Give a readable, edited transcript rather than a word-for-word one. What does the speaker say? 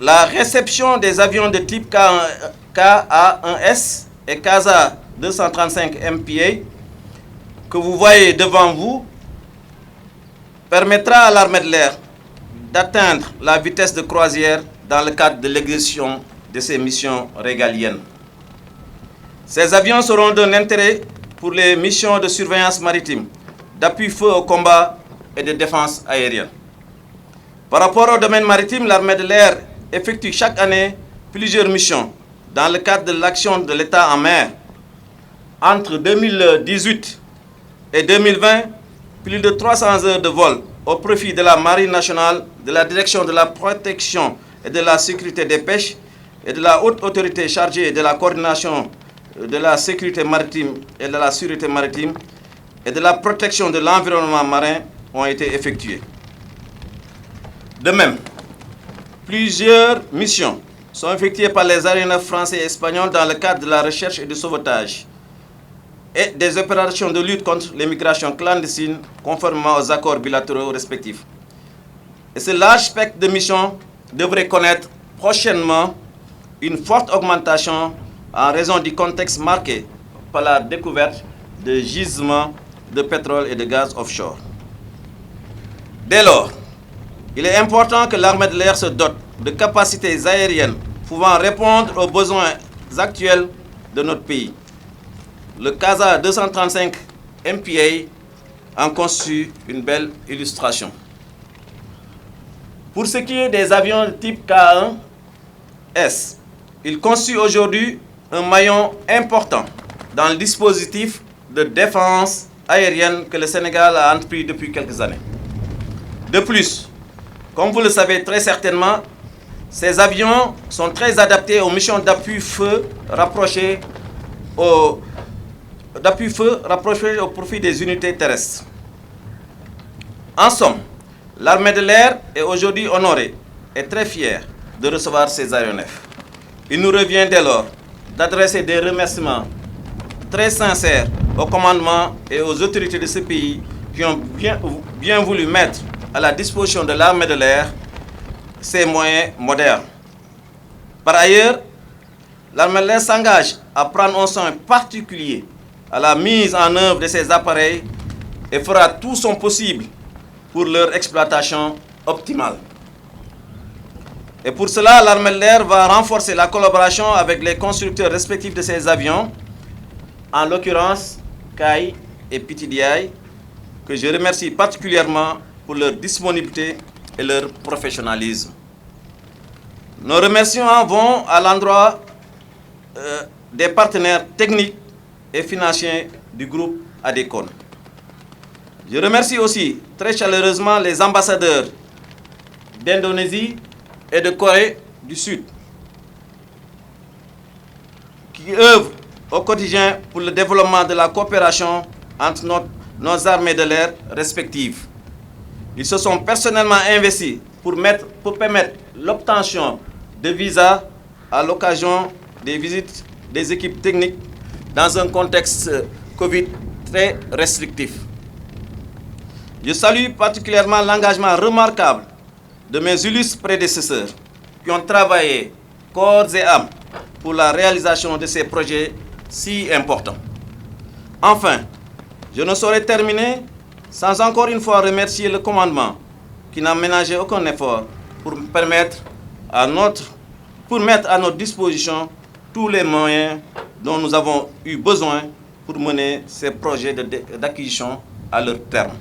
la réception des avions de type KA-1S et CASA 235 MPA que vous voyez devant vous permettra à l'armée de l'air d'atteindre la vitesse de croisière dans le cadre de l'exécution de ses missions régaliennes. Ces avions seront d'un intérêt pour les missions de surveillance maritime, d'appui-feu au combat et de défense aérienne. Par rapport au domaine maritime, l'armée de l'air effectue chaque année plusieurs missions dans le cadre de l'action de l'État en mer. Entre 2018 et 2020, plus de 300 heures de vol au profit de la Marine nationale, de la Direction de la protection et de la sécurité des pêches et de la haute autorité chargée de la coordination de la sécurité maritime et de la sûreté maritime et de la protection de l'environnement marin ont été effectuées. De même, plusieurs missions sont effectuées par les aéronefs français et espagnols dans le cadre de la recherche et du sauvetage et des opérations de lutte contre l'immigration clandestine conformément aux accords bilatéraux respectifs. Et ce large spectre de missions devrait connaître prochainement une forte augmentation en raison du contexte marqué par la découverte de gisements de pétrole et de gaz offshore. Dès lors, il est important que l'armée de l'air se dote de capacités aériennes pouvant répondre aux besoins actuels de notre pays. Le CASA 235 MPA en constitue une belle illustration. Pour ce qui est des avions de type K1S, il constitue aujourd'hui un maillon important dans le dispositif de défense aérienne que le Sénégal a entrepris depuis quelques années. De plus, comme vous le savez très certainement, ces avions sont très adaptés aux missions d'appui-feu rapprochées au profit des unités terrestres. En somme, l'armée de l'air est aujourd'hui honorée et très fière de recevoir ces aéronefs. Il nous revient dès lors d'adresser des remerciements très sincères au commandement et aux autorités de ce pays qui ont bien voulu mettre à la disposition de l'armée de l'air ces moyens modernes. Par ailleurs, l'armée de l'air s'engage à prendre un soin particulier à la mise en œuvre de ces appareils et fera tout son possible pour leur exploitation optimale. Et pour cela, l'armée de l'air va renforcer la collaboration avec les constructeurs respectifs de ces avions, en l'occurrence CAI et PTDI, que je remercie particulièrement pour leur disponibilité et leur professionnalisme. Nos remerciements vont à l'endroit des partenaires techniques et financiers du groupe ADECON. Je remercie aussi très chaleureusement les ambassadeurs d'Indonésie et de Corée du Sud qui œuvrent au quotidien pour le développement de la coopération entre nos armées de l'air respectives. Ils se sont personnellement investis pour permettre l'obtention de visas à l'occasion des visites des équipes techniques dans un contexte Covid très restrictif. Je salue particulièrement l'engagement remarquable de mes illustres prédécesseurs qui ont travaillé corps et âme pour la réalisation de ces projets si importants. Enfin, je ne saurais terminer sans encore une fois remercier le commandement qui n'a ménagé aucun effort pour mettre à notre disposition tous les moyens dont nous avons eu besoin pour mener ces projets d'acquisition à leur terme.